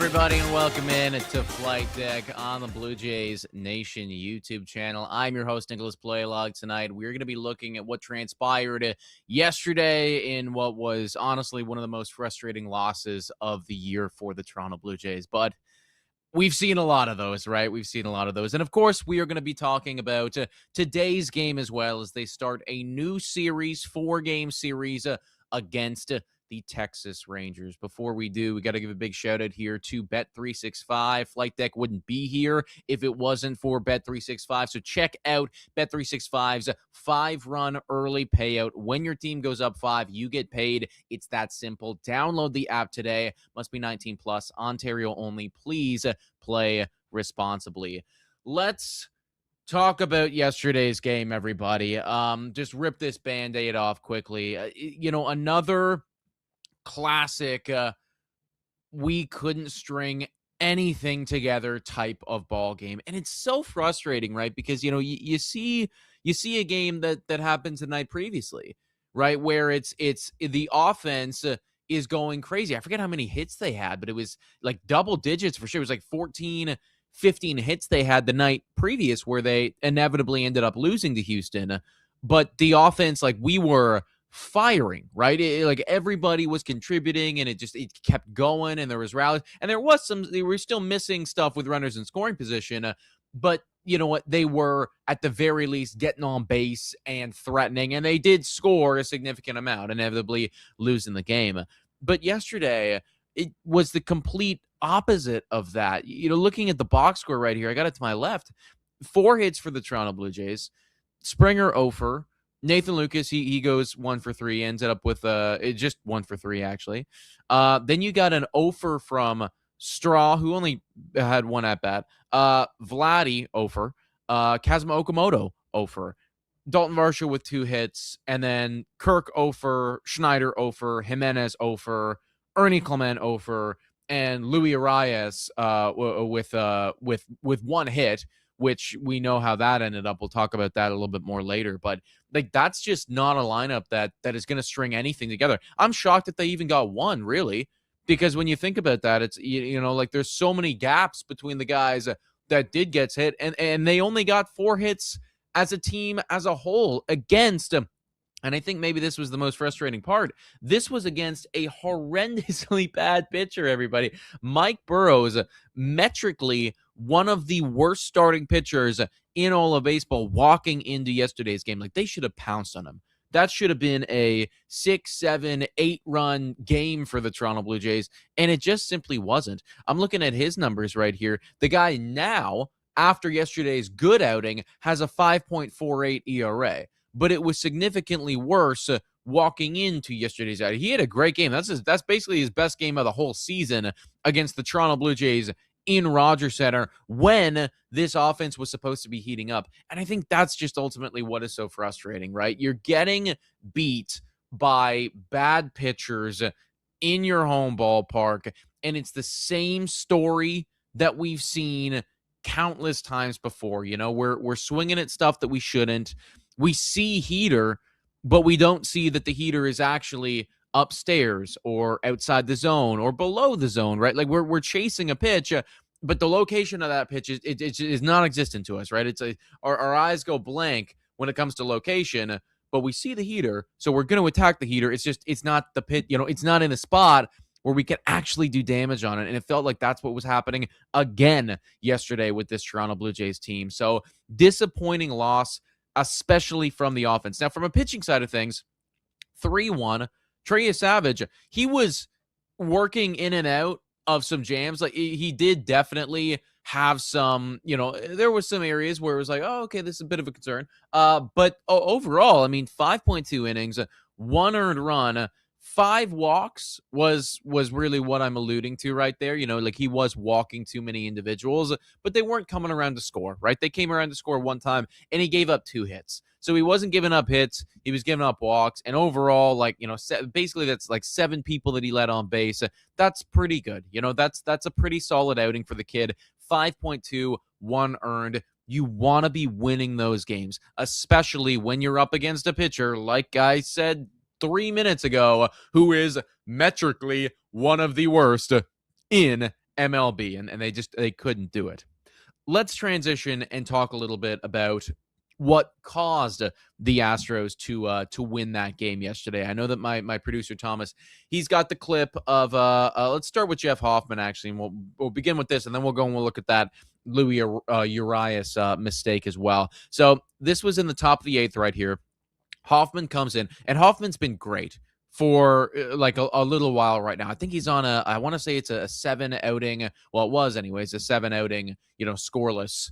everybody, and welcome in to Flight Deck on the Blue Jays Nation YouTube channel. I'm your host, Nicholas Paleolog. Tonight, we're going to be looking at what transpired yesterday in what was honestly one of the most frustrating losses of the year for the Toronto Blue Jays. But we've seen a lot of those, right? We've seen a lot of those. And of course, we are going to be talking about today's game as well as they start a new series, 4-game series against the Texas Rangers. Before we do, we got to give a big shout out here to Bet365. Flight Deck wouldn't be here if it wasn't for Bet365. So check out Bet365's 5-run early payout. When your team goes up 5, you get paid. It's that simple. Download the app today. Must be 19 plus. Ontario only. Please play responsibly. Let's talk about yesterday's game, everybody. Just rip this Band-Aid off quickly. Another classic we couldn't string anything together type of ball game, and it's so frustrating, right? Because you see a game that happened the night previously, right, where it's the offense is going crazy. I forget how many hits they had, but it was like double digits for sure. It was like 14-15 hits they had the night previous, where they inevitably ended up losing to Houston. But the offense, like, we were firing, right? Like everybody was contributing, and it kept going, and there was rallies, and they were still missing stuff with runners in scoring position, but you know what, they were at the very least getting on base and threatening, and they did score a significant amount, inevitably losing the game. But yesterday it was the complete opposite of that. Looking at the box score right here, I got it to my left. 4 hits for the Toronto Blue Jays. Springer 0 for. Nathan Lucas, he goes 1 for 3, ended up with just 1 for 3 actually. Then you got an 0 for from Straw, who only had 1 at bat. Vladdy 0 for. Kazuma Okamoto 0 for. Dalton Varsho with 2 hits, and then Kirk 0 for, Schneider 0 for, Jimenez 0 for, Ernie Clement 0 for, and Luis Urias with 1 hit, which we know how that ended up. We'll talk about that a little bit more later. But like, that's just not a lineup that is going to string anything together. I'm shocked that they even got 1, really, because when you think about that, it's like there's so many gaps between the guys that did get hit, and they only got 4 hits as a team as a whole against and I think maybe this was the most frustrating part. This was against a horrendously bad pitcher, everybody. Mike Burrows, metrically one of the worst starting pitchers in all of baseball, walking into yesterday's game. Like, they should have pounced on him. That should have been a 6, 7, 8-run game for the Toronto Blue Jays, and it just simply wasn't. I'm looking at his numbers right here. The guy now, after yesterday's good outing, has a 5.48 ERA. But it was significantly worse walking into yesterday's outing. He had a great game. That's basically his best game of the whole season against the Toronto Blue Jays in Rogers Center, when this offense was supposed to be heating up. And I think that's just ultimately what is so frustrating, right? You're getting beat by bad pitchers in your home ballpark, and it's the same story that we've seen countless times before. We're swinging at stuff that we shouldn't. We see heater, but we don't see that the heater is actually upstairs or outside the zone or below the zone, right? Like, we're chasing a pitch, but the location of that pitch is non-existent to us, right? Our eyes go blank when it comes to location, but we see the heater, so we're going to attack the heater. It's not the pit, it's not in a spot where we can actually do damage on it. And it felt like that's what was happening again yesterday with this Toronto Blue Jays team. So, disappointing loss, especially from the offense. Now, from a pitching side of things, 3-1, Trey Savage, he was working in and out of some jams. Like, he did definitely have some, there was some areas where it was like, oh, okay, this is a bit of a concern. But overall, 5.2 innings, 1 earned run, 5 walks was really what I'm alluding to right there. Like, he was walking too many individuals, but they weren't coming around to score, right? They came around to score 1 time, and he gave up 2 hits. So he wasn't giving up hits. He was giving up walks. And overall, basically that's like 7 people that he led on base. That's pretty good. That's a pretty solid outing for the kid. 5.2, 1 earned. You want to be winning those games, especially when you're up against a pitcher, like I said 3 minutes ago, who is metrically one of the worst in MLB, and they couldn't do it. Let's transition and talk a little bit about what caused the Astros to win that game yesterday. I know that my producer Thomas, he's got the clip of let's start with Jeff Hoffman actually, and we'll begin with this, and then we'll go and we'll look at that Urias mistake as well. So this was in the top of the 8th right here. Hoffman comes in, and Hoffman's been great for like a little while right now. I think he's on I want to say it's a 7 outing. Well, it was anyways, a 7 outing, scoreless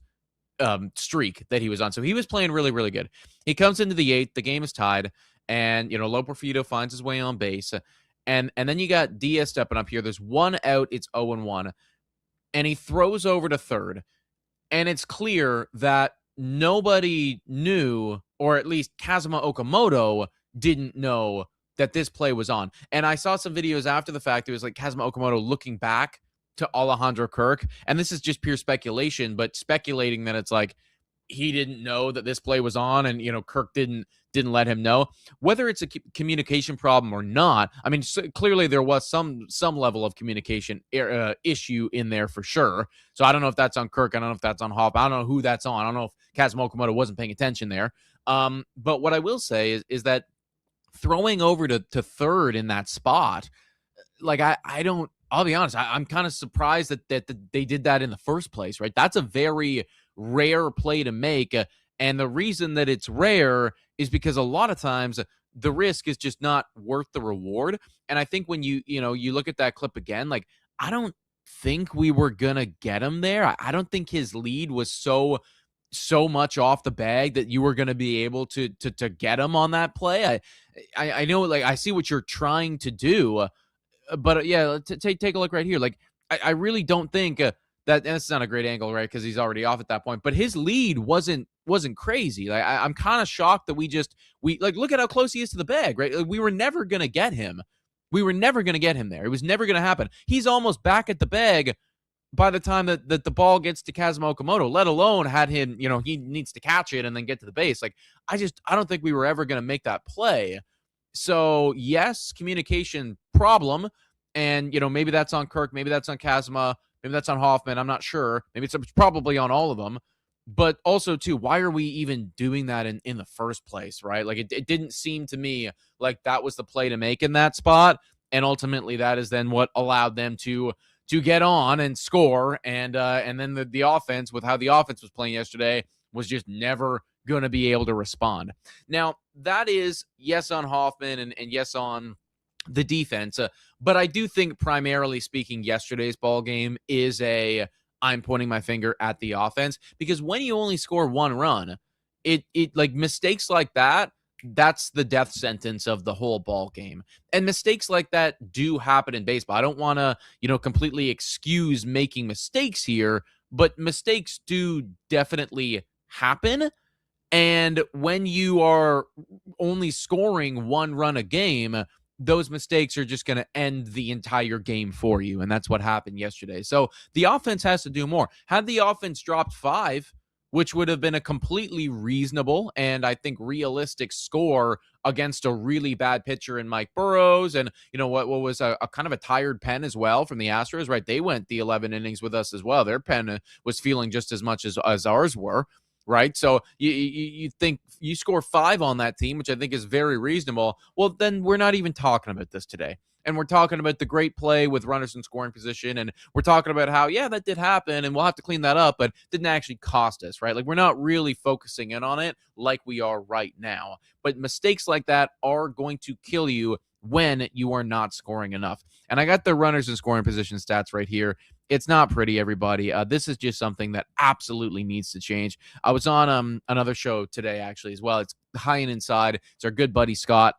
streak that he was on. So he was playing really, really good. He comes into the 8th, the game is tied, and Loperfido finds his way on base. And then you got Diaz stepping up here. There's 1 out, it's 0-1. And he throws over to third. And it's clear that nobody knew, or at least Kazuma Okamoto didn't know that this play was on. And I saw some videos after the fact. It was like Kazuma Okamoto looking back to Alejandro Kirk. And this is just pure speculation, but speculating that it's like he didn't know that this play was on, and Kirk didn't let him know. Whether it's a communication problem or not, I mean, clearly there was some level of communication issue in there for sure. So I don't know if that's on Kirk. I don't know if that's on Hoff. I don't know who that's on. I don't know if Kazuma Okamoto wasn't paying attention there. But what I will say is that throwing over to third in that spot, like I'll be honest, I'm kind of surprised that they did that in the first place, right? That's a very rare play to make. And the reason that it's rare is because a lot of times the risk is just not worth the reward. And I think when you look at that clip again, like, I don't think we were going to get him there. I don't think his lead was so much off the bag that you were going to be able to get him on that play. I know, like, I see what you're trying to do, but yeah, take a look right here. Like, I really don't think that, and it's not a great angle, right? Because he's already off at that point. But his lead wasn't crazy. Like, I'm kind of shocked that we look at how close he is to the bag, right? Like, we were never gonna get him. We were never gonna get him there. It was never gonna happen. He's almost back at the bag by the time that the ball gets to Kazuma Okamoto, let alone had him, he needs to catch it and then get to the base. Like, I don't think we were ever gonna make that play. So yes, communication problem. And, maybe that's on Kirk, maybe that's on Kazuma, maybe that's on Hoffman. I'm not sure. Maybe it's probably on all of them. But also, too, why are we even doing that in the first place, right? Like, it didn't seem to me like that was the play to make in that spot. And ultimately, that is then what allowed them to get on and score. And then the offense, with how the offense was playing yesterday, was just never going to be able to respond. Now, that is yes on Hoffman and yes on the defense. But I do think, primarily speaking, yesterday's ball game is I'm pointing my finger at the offense, because when you only score 1 run, it like mistakes like that, that's the death sentence of the whole ball game. And mistakes like that do happen in baseball. I don't want to, completely excuse making mistakes here, but mistakes do definitely happen. And when you are only scoring 1 run a game, those mistakes are just going to end the entire game for you. And that's what happened yesterday. So the offense has to do more. Had the offense dropped 5, which would have been a completely reasonable and I think realistic score against a really bad pitcher in Mike Burrows, and what was a kind of a tired pen as well from the Astros, right? They went the 11 innings with us as well. Their pen was feeling just as much as ours were. Right. So you think you score 5 on that team, which I think is very reasonable. Well, then we're not even talking about this today. And we're talking about the great play with runners in scoring position. And we're talking about how, yeah, that did happen and we'll have to clean that up, but didn't actually cost us. Right. Like, we're not really focusing in on it like we are right now. But mistakes like that are going to kill you when you are not scoring enough. And I got the runners in scoring position stats right here. It's not pretty, everybody. This is just something that absolutely needs to change. I was on another show today, actually, as well. It's High and Inside. It's our good buddy Scott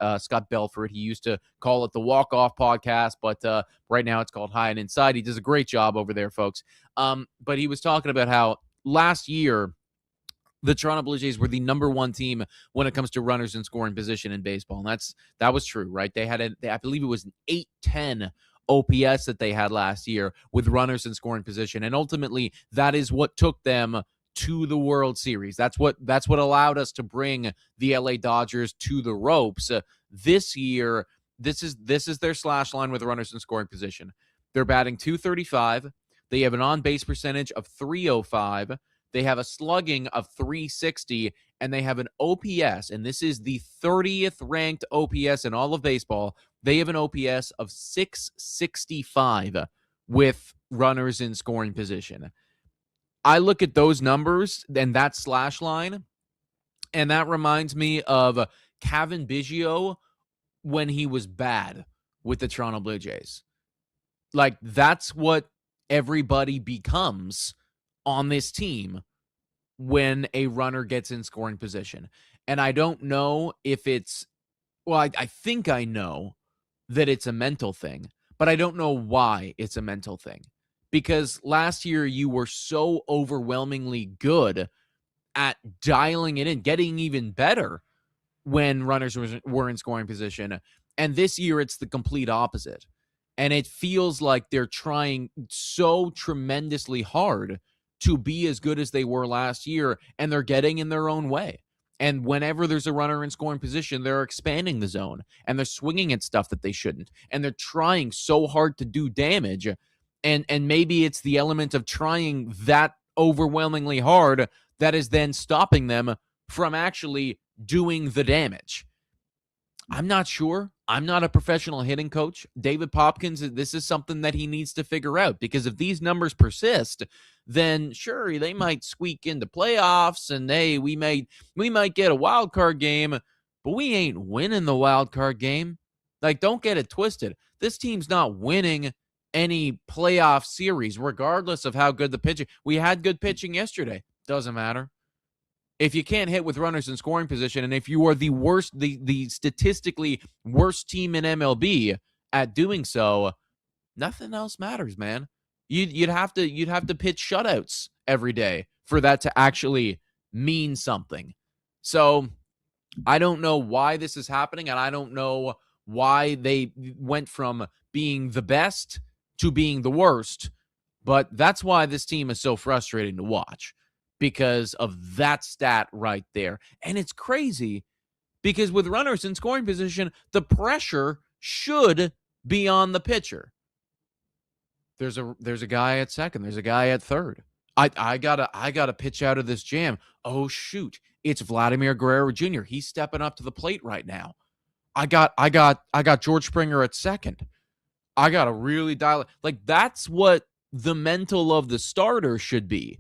Belford. He used to call it the Walk Off Podcast, but right now it's called High and Inside. He does a great job over there, folks. But he was talking about how last year the Toronto Blue Jays were the number 1 team when it comes to runners in scoring position in baseball. And that was true, right? They had I believe it was an 810 OPS that they had last year with runners in scoring position. And ultimately, that is what took them to the World Series. That's what allowed us to bring the LA Dodgers to the ropes. This year, this is their slash line with runners in scoring position. They're batting .235. They have an on-base percentage of 305. They have a slugging of 360, and they have an OPS, and this is the 30th ranked OPS in all of baseball. They have an OPS of 665 with runners in scoring position. I look at those numbers and that slash line, and that reminds me of Kevin Biggio when he was bad with the Toronto Blue Jays. Like, that's what everybody becomes on this team when a runner gets in scoring position. And I don't know if it's, well, I think I know that it's a mental thing, but I don't know why it's a mental thing. Because last year you were so overwhelmingly good at dialing it in, getting even better when runners were in scoring position. And this year it's the complete opposite. And it feels like they're trying so tremendously hard to be as good as they were last year, and they're getting in their own way. And whenever there's a runner in scoring position, they're expanding the zone, and they're swinging at stuff that they shouldn't. And they're trying so hard to do damage. And maybe it's the element of trying that overwhelmingly hard that is then stopping them from actually doing the damage. I'm not sure. I'm not a professional hitting coach. David Popkins, this is something that he needs to figure out, because if these numbers persist, then sure, they might squeak into playoffs, and we might get a wild card game, but we ain't winning the wild card game. Like, don't get it twisted. This team's not winning any playoff series, regardless of how good the pitching. We had good pitching yesterday. Doesn't matter. If you can't hit with runners in scoring position, and if you are the worst, the statistically worst team in MLB at doing so, nothing else matters, man. You'd have to pitch shutouts every day for that to actually mean something. So I don't know why this is happening, and I don't know why they went from being the best to being the worst, but that's why this team is so frustrating to watch, because of that stat right there. And it's crazy because with runners in scoring position, the pressure should be on the pitcher. There's a guy at second. There's a guy at third. I gotta pitch out of this jam. Oh shoot, it's Vladimir Guerrero Jr. He's stepping up to the plate right now. I got George Springer at second. I gotta really dial it. Like, that's what the mental of the starter should be.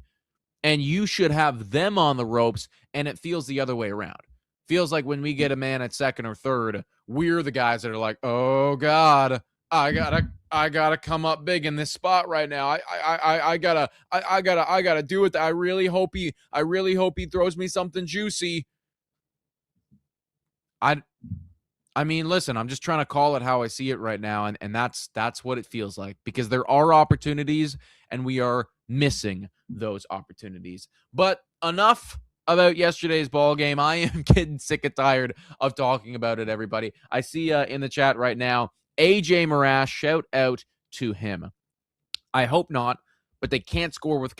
And you should have them on the ropes, and it feels the other way around. Feels like when we get a man at second or third, we're the guys that are like, oh God, I gotta come up big in this spot right now. I gotta do it. I really hope he throws me something juicy. I mean, listen, I'm just trying to call it how I see it right now, and that's what it feels like, because there are opportunities, and we are missing those opportunities. But enough about yesterday's ball game. I am getting sick and tired of talking about it, everybody. I see in the chat right now, AJ Morash, shout out to him. I hope not, but they can't score with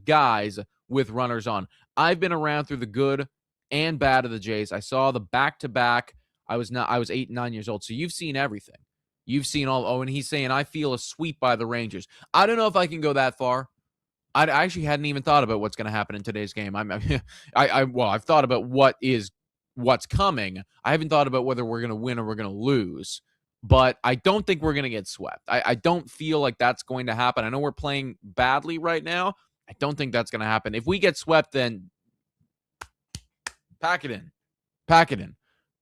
guys with runners on. I've been around through the good and bad of the Jays. I saw the back-to-back. I was 8 and 9 years old, so you've seen everything. You've seen all. Oh, and he's saying, I feel a sweep by the Rangers. I don't know if I can go that far. I actually hadn't even thought about what's going to happen in today's game. I've thought about what's coming. I haven't thought about whether we're going to win or we're going to lose. But I don't think we're going to get swept. I don't feel like that's going to happen. I know we're playing badly right now. I don't think that's going to happen. If we get swept, then pack it in.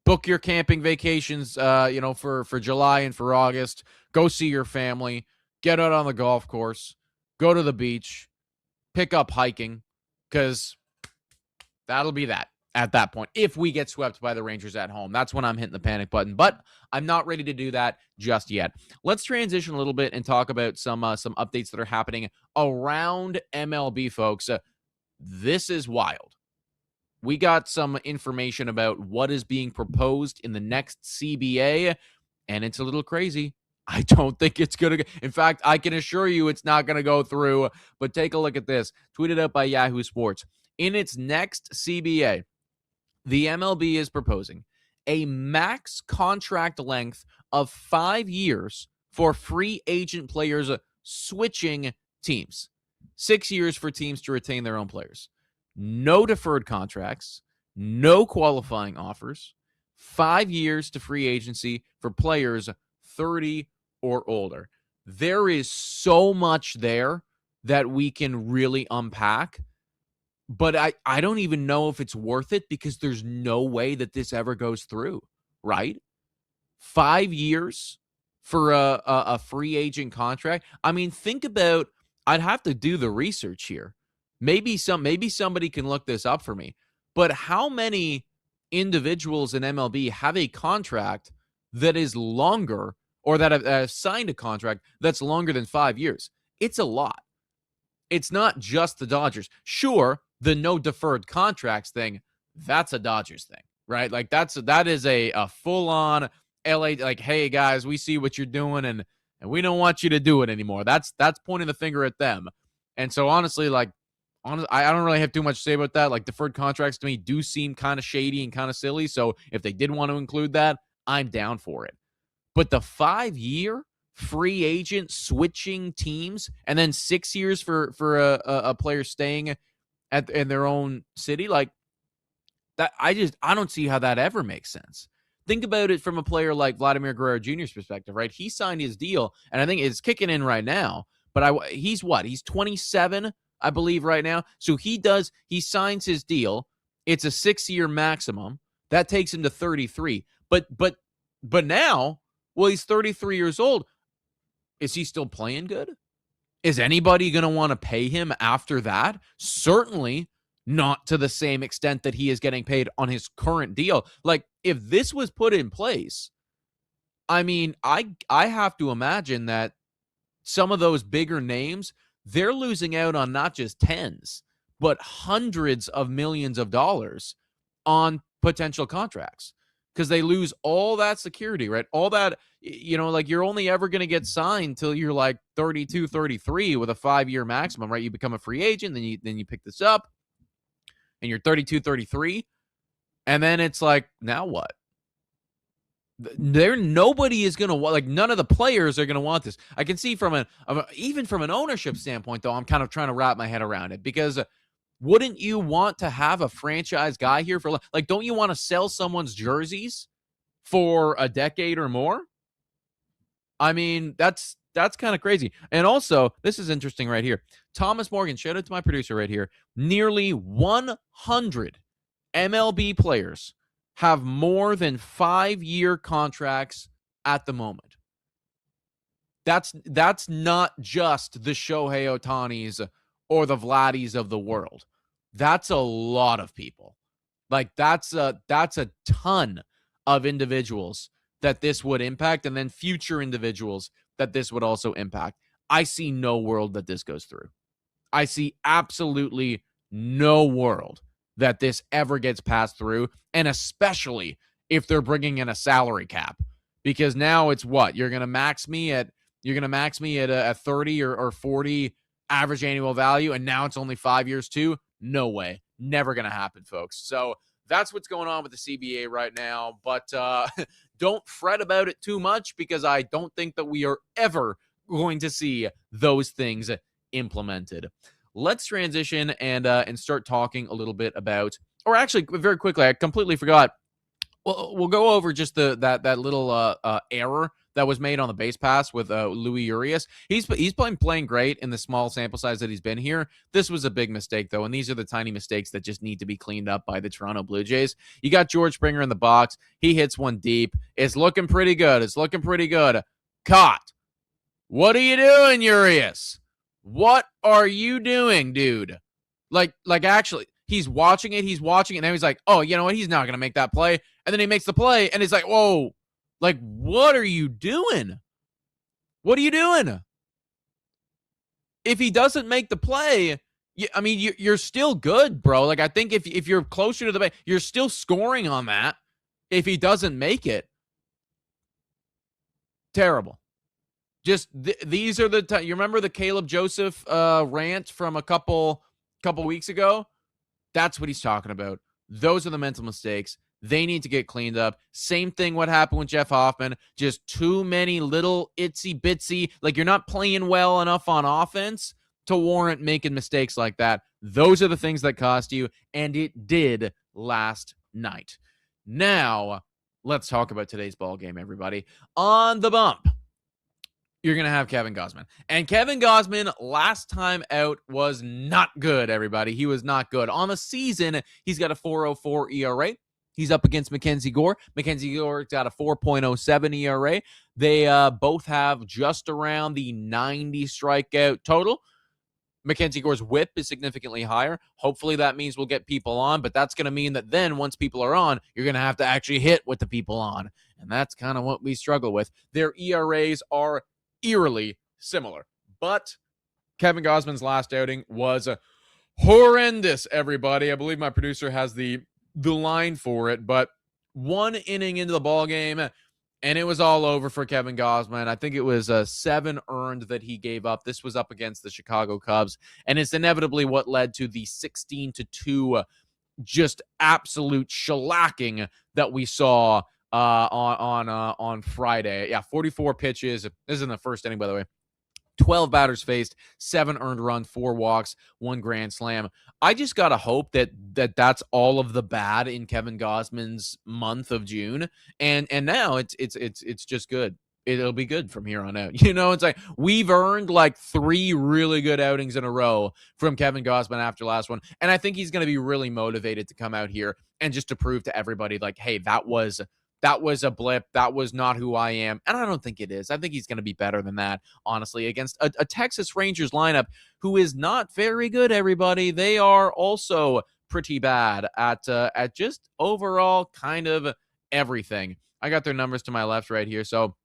Book your camping vacations, for July and for August. Go see your family. Get out on the golf course. Go to the beach. Pick up hiking, because that'll be that at that point. If we get swept by the Rangers at home, that's when I'm hitting the panic button. But I'm not ready to do that just yet. Let's transition a little bit and talk about some updates that are happening around MLB, folks. This is wild. We got some information about what is being proposed in the next CBA, and it's a little crazy. I don't think it's going to go. In fact, I can assure you it's not going to go through. But take a look at this. Tweeted out by Yahoo Sports. In its next CBA, the MLB is proposing a max contract length of 5 years for free agent players switching teams. 6 years for teams to retain their own players. No deferred contracts, no qualifying offers, 5 years to free agency for players 30 or older. There is so much there that we can really unpack, but I don't even know if it's worth it because there's no way that this ever goes through, right? 5 years for a free agent contract. I mean, think about, I'd have to do the research here. Maybe somebody can look this up for me. But how many individuals in MLB have a contract that is longer, or that have signed a contract that's longer than 5 years? It's a lot. It's not just the Dodgers. Sure, the no deferred contracts thing, that's a Dodgers thing, right? Like that is a full-on LA, like, hey guys, we see what you're doing and we don't want you to do it anymore. That's pointing the finger at them. And so honestly, I don't really have too much to say about that. Like, deferred contracts to me do seem kind of shady and kind of silly. So if they did want to include that, I'm down for it. But the 5-year free agent switching teams, and then 6 years for a player staying in their own city, like that, I don't see how that ever makes sense. Think about it from a player like Vladimir Guerrero Jr.'s perspective, right? He signed his deal, and I think it's kicking in right now. But he's 27, I believe, right now. So he signs his deal. It's a 6-year maximum. That takes him to 33. But now, well, he's 33 years old. Is he still playing good? Is anybody going to want to pay him after that? Certainly not to the same extent that he is getting paid on his current deal. Like, if this was put in place, I mean, I have to imagine that some of those bigger names, they're losing out on not just tens, but hundreds of millions of dollars on potential contracts, because they lose all that security, right? All that, like, you're only ever going to get signed till you're like 32, 33 with a 5-year maximum, right? You become a free agent, then you pick this up, and you're 32, 33, and then it's like, now what? Nobody is going to want, like, none of the players are going to want this. I can see even from an ownership standpoint, though, I'm kind of trying to wrap my head around it, because wouldn't you want to have a franchise guy here for, like, don't you want to sell someone's jerseys for a decade or more? I mean, that's kind of crazy. And also, this is interesting right here. Thomas Morgan, shout out to my producer right here. Nearly 100 MLB players have more than 5-year contracts at the moment. That's not just the Shohei Ohtanis or the Vladdies of the world. That's a lot of people. Like, that's a ton of individuals that this would impact, and then future individuals that this would also impact. I see no world that this goes through. I see absolutely no world that this ever gets passed through, and especially if they're bringing in a salary cap, because now it's what? You're going to max me at a 30 or 40 average annual value, and now it's only 5 years too? No way. Never going to happen, folks. So that's what's going on with the CBA right now, but don't fret about it too much, because I don't think that we are ever going to see those things implemented. Let's transition and start talking a little bit about, or actually, very quickly, I completely forgot. We'll go over just that little error that was made on the base pass with Louis Urias. He's playing great in the small sample size that he's been here. This was a big mistake, though, and these are the tiny mistakes that just need to be cleaned up by the Toronto Blue Jays. You got George Springer in the box. He hits one deep. It's looking pretty good. Caught. What are you doing, Urias? What are you doing, dude? Like actually, he's watching it, and then he's like, oh, you know what? He's not going to make that play. And then he makes the play, and it's like, whoa. Like, what are you doing? What are you doing? If he doesn't make the play, you're still good, bro. Like, I think if you're closer to the base, you're still scoring on that. If he doesn't make it, terrible. Just these are the you remember the Caleb Joseph rant from a couple weeks ago? That's what he's talking about. Those are the mental mistakes. They need to get cleaned up. Same thing what happened with Jeff Hoffman. Just too many little itsy bitsy. Like, you're not playing well enough on offense to warrant making mistakes like that. Those are the things that cost you, and it did last night. Now, let's talk about today's ball game, everybody. On the bump, you're going to have Kevin Gausman. And Kevin Gausman, last time out, was not good, everybody. He was not good. On the season, he's got a 4.04 ERA. He's up against Mackenzie Gore. Mackenzie Gore's got a 4.07 ERA. They both have just around the 90 strikeout total. Mackenzie Gore's whip is significantly higher. Hopefully that means we'll get people on, but that's going to mean that then once people are on, you're going to have to actually hit with the people on. And that's kind of what we struggle with. Their ERAs are eerily similar. But Kevin Gausman's last outing was horrendous, everybody. I believe my producer has the line for it, but one inning into the ball game, and it was all over for Kevin Gausman. I think it was 7 earned that he gave up. This was up against the Chicago Cubs, and it's inevitably what led to the 16-2 just absolute shellacking that we saw on Friday. Yeah, 44 pitches. This isn't the first inning, by the way. 12 batters faced, 7 earned runs, 4 walks, 1 grand slam. I just gotta hope that's all of the bad in Kevin Gausman's month of June, and now it's just good. It'll be good from here on out. You know, it's like we've earned like 3 really good outings in a row from Kevin Gausman after last one, and I think he's going to be really motivated to come out here and just to prove to everybody, like, hey, that was a blip. That was not who I am. And I don't think it is. I think he's going to be better than that, honestly, against a Texas Rangers lineup who is not very good, everybody. They are also pretty bad at just overall kind of everything. I got their numbers to my left right here. So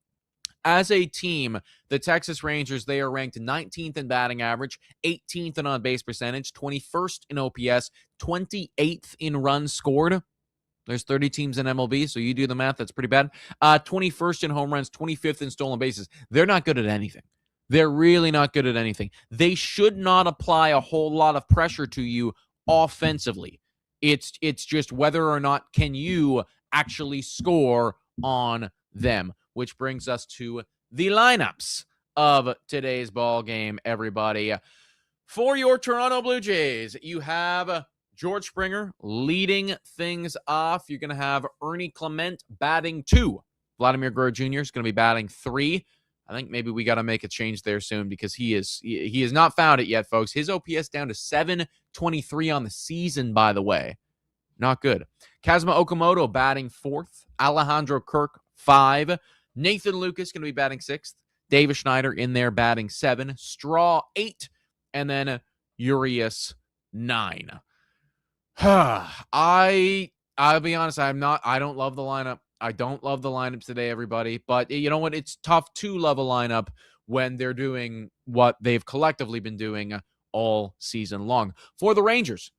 as a team, the Texas Rangers, they are ranked 19th in batting average, 18th in on-base percentage, 21st in OPS, 28th in runs scored. There's 30 teams in MLB, so you do the math. That's pretty bad. 21st in home runs, 25th in stolen bases. They're not good at anything. They're really not good at anything. They should not apply a whole lot of pressure to you offensively. It's just whether or not can you actually score on them, which brings us to the lineups of today's ball game, everybody. For your Toronto Blue Jays, you have George Springer leading things off. You're going to have Ernie Clement batting 2. Vladimir Guerrero Jr. is going to be batting 3. I think maybe we got to make a change there soon because he has not found it yet, folks. His OPS down to 723 on the season, by the way. Not good. Kazuma Okamoto batting 4th. Alejandro Kirk 5. Nathan Lucas going to be batting 6th. Davis Schneider in there batting 7. Straw 8. And then Urias 9. I'll be honest, I don't love the lineup. I don't love the lineups today, everybody. But you know what? It's tough to love a lineup when they're doing what they've collectively been doing all season long. For the Rangers,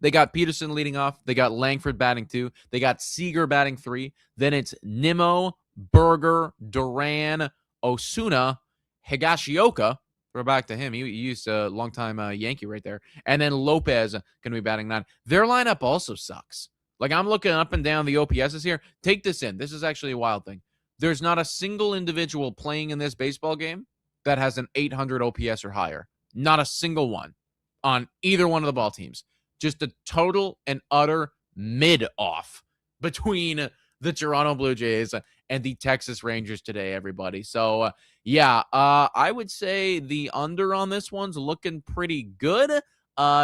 they got Peterson leading off. They got Langford batting 2. They got Seager batting 3. Then it's Nimmo, Berger, Duran, Osuna, Higashioka. We're back to him. He used a longtime Yankee right there. And then Lopez going to be batting 9. Their lineup also sucks. Like, I'm looking up and down the OPSs here. Take this in. This is actually a wild thing. There's not a single individual playing in this baseball game that has an 800 OPS or higher. Not a single one on either one of the ball teams. Just a total and utter mid-off between the Toronto Blue Jays and the Texas Rangers today, everybody. So, I would say the under on this one's looking pretty good,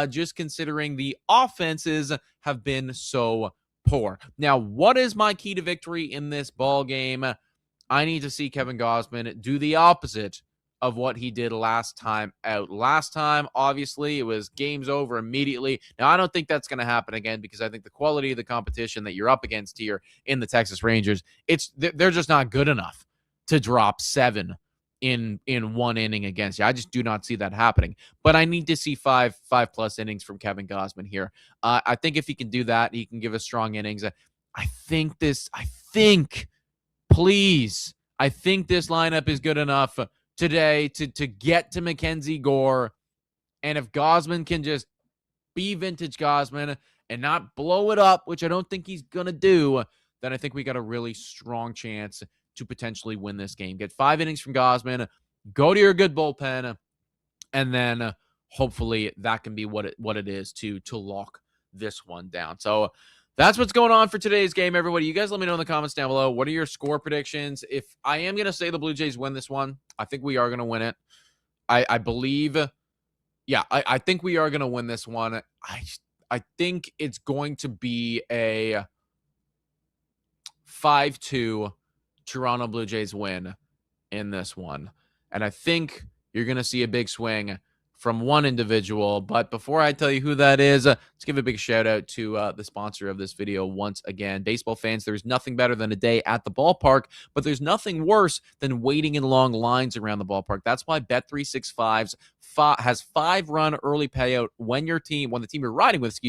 just considering the offenses have been so poor. Now, what is my key to victory in this ball game? I need to see Kevin Gausman do the opposite of what he did last time out. Last time, obviously, it was games over immediately. Now, I don't think that's going to happen again because I think the quality of the competition that you're up against here in the Texas Rangers, they're just not good enough to drop 7 in one inning against you. I just do not see that happening. But I need to see 5+ innings from Kevin Gausman here. I think if he can do that, he can give us strong innings. I think this lineup is good enough today to get to Mackenzie Gore. And if Gausman can just be vintage Gausman and not blow it up, which I don't think he's going to do, then I think we got a really strong chance to potentially win this game. Get 5 innings from Gausman, go to your good bullpen, and then hopefully that can be what it is to lock this one down. So that's what's going on for today's game, everybody. You guys let me know in the comments down below. What are your score predictions? If I am going to say the Blue Jays win this one, I think we are going to win it. I believe, I think we are going to win this one. I think it's going to be a 5-2 Toronto Blue Jays win in this one. And I think you're going to see a big swing from one individual. But before I tell you who that is, let's give a big shout out to the sponsor of this video once again. Baseball fans, there's nothing better than a day at the ballpark, but there's nothing worse than waiting in long lines around the ballpark. That's why Bet365's has 5-run early payout when the team you're riding with,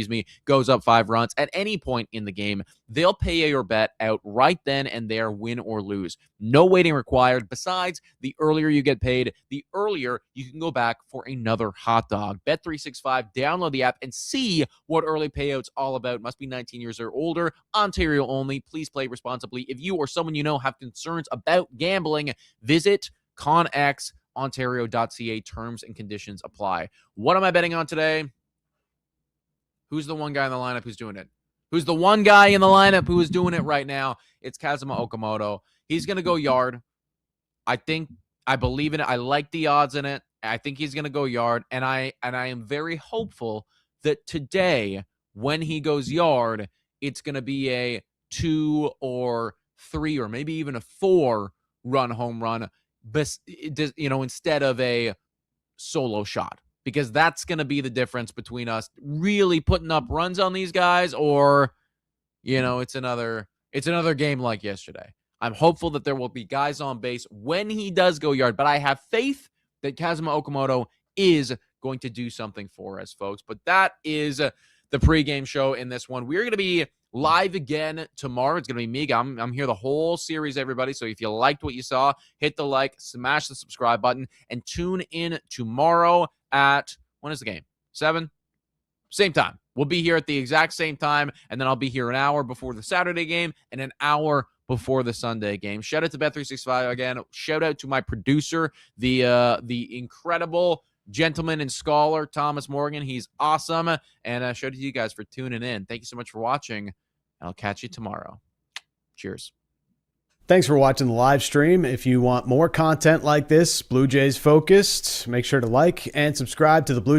goes up 5 runs at any point in the game. They'll pay your bet out right then and there, win or lose. No waiting required. Besides, the earlier you get paid, the earlier you can go back for another hot dog. Bet365, download the app and see what early payout's all about. Must be 19 years or older. Ontario only. Please play responsibly. If you or someone you know have concerns about gambling, visit conxontario.ca. Terms and conditions apply. What am I betting on today? Who's the one guy in the lineup who's doing it? Who's the one guy in the lineup who is doing it right now? It's Kazuma Okamoto. He's going to go yard. I believe in it. I like the odds in it. I think he's going to go yard, and I am very hopeful that today, when he goes yard, it's going to be a 2 or 3 or maybe even a 4-run home run, instead of a solo shot, because that's going to be the difference between us really putting up runs on these guys, or it's another game like yesterday. I'm hopeful that there will be guys on base when he does go yard, but I have faith that Kazuma Okamoto is going to do something for us, folks. But that is the pregame show in this one. We're going to be live again tomorrow. It's going to be me. I'm here the whole series, everybody. So if you liked what you saw, hit the like, smash the subscribe button, and tune in tomorrow at, when is the game? 7? Same time. We'll be here at the exact same time, and then I'll be here an hour before the Saturday game and an hour before the Sunday game. Shout out to Bet365 again. Shout out to my producer, the incredible gentleman and scholar, Thomas Morgan. He's awesome. And shout out to you guys for tuning in. Thank you so much for watching, and I'll catch you tomorrow. Cheers. Thanks for watching the live stream. If you want more content like this, Blue Jays focused, make sure to like and subscribe to the Blue Jays